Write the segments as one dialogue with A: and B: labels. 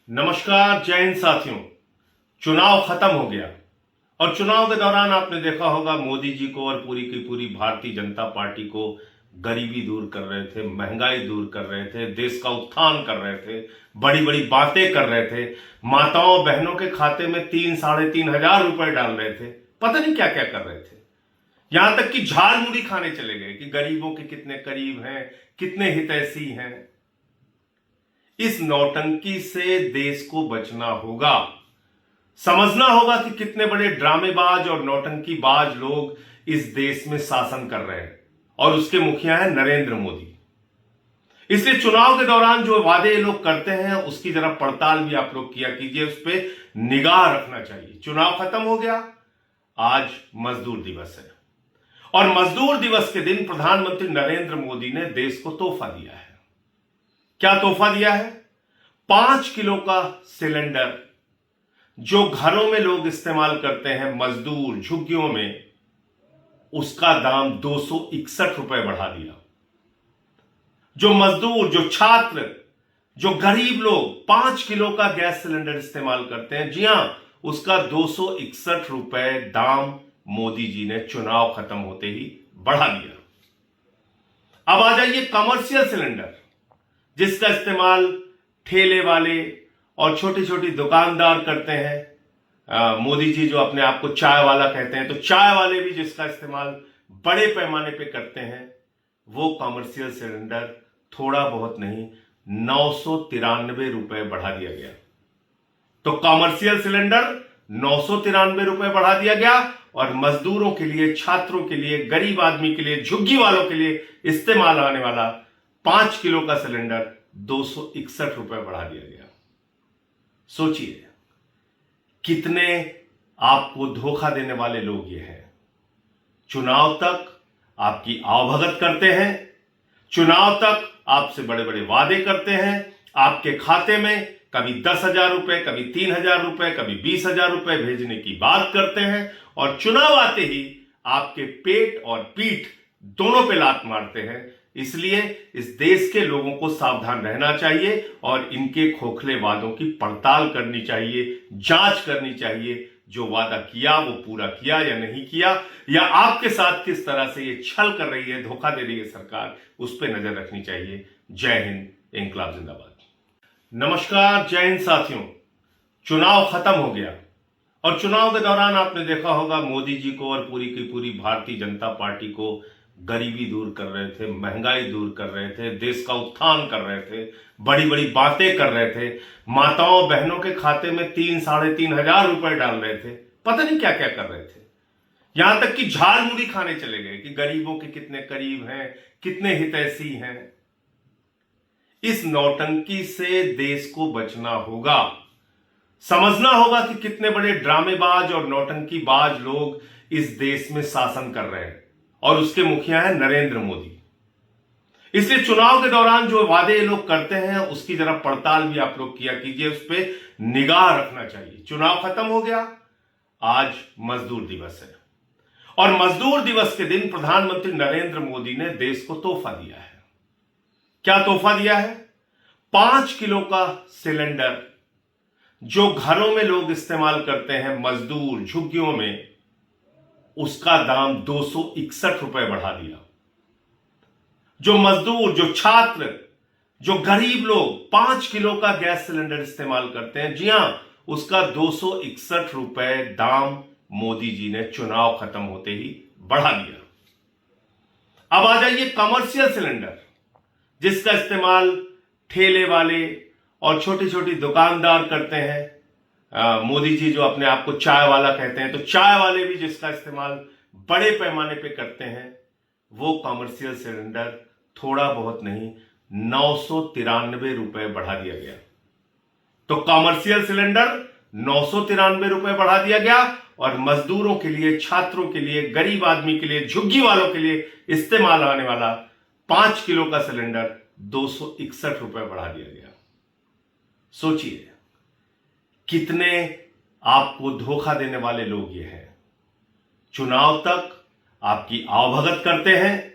A: नमस्कार, जय हिंद साथियों। चुनाव खत्म हो गया और चुनाव के दौरान आपने देखा होगा मोदी जी को और पूरी की पूरी भारतीय जनता पार्टी को गरीबी दूर कर रहे थे, महंगाई दूर कर रहे थे, देश का उत्थान कर रहे थे, बड़ी बड़ी बातें कर रहे थे, माताओं बहनों के खाते में 3-3.5 हजार रुपए डाल रहे थे, पता नहीं क्या क्या कर रहे थे। यहां तक कि झाड़ मुड़ी खाने चले गए कि गरीबों के कितने करीब हैं, कितने हितैषी हैं। इस नौटंकी से देश को बचना होगा। समझना होगा कि कितने बड़े ड्रामेबाज और नौटंकीबाज लोग इस देश में शासन कर रहे हैं और उसके मुखिया हैं नरेंद्र मोदी। इसलिए चुनाव के दौरान जो वादे ये लोग करते हैं उसकी जरा पड़ताल भी आप लोग किया कीजिए, उस पर निगाह रखना चाहिए। चुनाव खत्म हो गया, आज मजदूर दिवस है और मजदूर दिवस के दिन प्रधानमंत्री नरेंद्र मोदी ने देश को तोहफा दिया है। क्या तोहफा दिया है? 5 किलो का सिलेंडर जो घरों में लोग इस्तेमाल करते हैं, मजदूर झुग्गियों में, उसका दाम 261 रुपए बढ़ा दिया। जो मजदूर, जो छात्र, जो गरीब लोग 5 किलो का गैस सिलेंडर इस्तेमाल करते हैं, जी हां, उसका 261 रुपए दाम मोदी जी ने चुनाव खत्म होते ही बढ़ा दिया। अब आ जाइए कमर्शियल सिलेंडर, जिसका इस्तेमाल ठेले वाले और छोटी छोटी दुकानदार करते हैं। मोदी जी जो अपने आप को चाय वाला कहते हैं, तो चाय वाले भी जिसका इस्तेमाल बड़े पैमाने पे करते हैं, वो कमर्शियल सिलेंडर थोड़ा बहुत नहीं 993 रुपए बढ़ा दिया गया। तो कमर्शियल सिलेंडर 993 रुपए बढ़ा दिया गया और मजदूरों के लिए, छात्रों के लिए, गरीब आदमी के लिए, झुग्गी वालों के लिए इस्तेमाल आने वाला 5 किलो का सिलेंडर 261 रुपए बढ़ा दिया गया। सोचिए कितने आपको धोखा देने वाले लोग ये हैं। चुनाव तक आपकी आवभगत करते हैं, चुनाव तक आपसे बड़े बड़े वादे करते हैं, आपके खाते में कभी 10,000 रुपए, कभी 3,000 रुपए, कभी 20,000 रुपए भेजने की बात करते हैं और चुनाव आते ही आपके पेट और पीठ दोनों पे लात मारते हैं। इसलिए इस देश के लोगों को सावधान रहना चाहिए और इनके खोखले वादों की पड़ताल करनी चाहिए, जांच करनी चाहिए। जो वादा किया वो पूरा किया या नहीं किया, या आपके साथ किस तरह से ये छल कर रही है, धोखा दे रही है सरकार, उस पर नजर रखनी चाहिए। जय हिंद, इंकलाब जिंदाबाद। नमस्कार, जय हिंद साथियों। चुनाव खत्म हो गया और चुनाव के दौरान आपने देखा होगा मोदी जी को और पूरी की पूरी भारतीय जनता पार्टी को गरीबी दूर कर रहे थे, महंगाई दूर कर रहे थे, देश का उत्थान कर रहे थे, बड़ी बड़ी बातें कर रहे थे, माताओं बहनों के खाते में 3-3.5 हजार रुपए डाल रहे थे, पता नहीं क्या क्या कर रहे थे। यहां तक कि झाड़ मुड़ी खाने चले गए कि गरीबों के कितने करीब हैं, कितने हितैषी हैं। इस नौटंकी से देश को बचना होगा। समझना होगा कि कितने बड़े ड्रामेबाज और नौटंकीबाज लोग इस देश में शासन कर रहे हैं और उसके मुखिया हैं नरेंद्र मोदी। इसलिए चुनाव के दौरान जो वादे ये लोग करते हैं उसकी जरा पड़ताल भी आप लोग किया कीजिए, उस पर निगाह रखना चाहिए। चुनाव खत्म हो गया, आज मजदूर दिवस है और मजदूर दिवस के दिन प्रधानमंत्री नरेंद्र मोदी ने देश को तोहफा दिया है। क्या तोहफा दिया है? 5 किलो का सिलेंडर जो घरों में लोग इस्तेमाल करते हैं, मजदूर झुग्गियों में, उसका दाम 261 रुपए बढ़ा दिया। जो मजदूर, जो छात्र, जो गरीब लोग 5 किलो का गैस सिलेंडर इस्तेमाल करते हैं, जी हां, उसका 261 रुपए दाम मोदी जी ने चुनाव खत्म होते ही बढ़ा दिया। अब आ जाइए कमर्शियल सिलेंडर, जिसका इस्तेमाल ठेले वाले और छोटी छोटी दुकानदार करते हैं। मोदी जी जो अपने आप को चाय वाला कहते हैं, तो चाय वाले भी जिसका इस्तेमाल बड़े पैमाने पे करते हैं, वो कमर्शियल सिलेंडर थोड़ा बहुत नहीं 993 रुपए बढ़ा दिया गया। तो कमर्शियल सिलेंडर 993 रुपए बढ़ा दिया गया और मजदूरों के लिए, छात्रों के लिए, गरीब आदमी के लिए, झुग्गी वालों के लिए इस्तेमाल आने वाला 5 किलो का सिलेंडर 261 रुपए बढ़ा दिया गया। सोचिए कितने आपको धोखा देने वाले लोग ये हैं। चुनाव तक आपकी आवभगत करते हैं,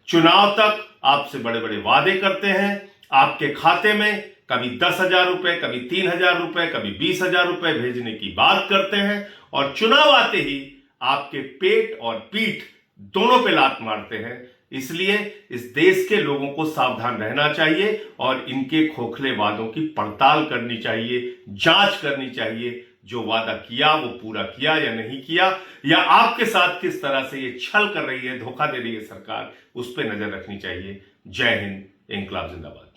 A: चुनाव तक आपसे बड़े बड़े वादे करते हैं, आपके खाते में कभी 10,000 रुपए, कभी 3,000 रुपए, कभी 20,000 रुपए भेजने की बात करते हैं और चुनाव आते ही आपके पेट और पीठ दोनों पे लात मारते हैं। इसलिए इस देश के लोगों को सावधान रहना चाहिए और इनके खोखले वादों की पड़ताल करनी चाहिए, जांच करनी चाहिए। जो वादा किया वो पूरा किया या नहीं किया, या आपके साथ किस तरह से ये छल कर रही है, धोखा दे रही है सरकार, उस पर नजर रखनी चाहिए। जय हिंद, इंकलाब जिंदाबाद।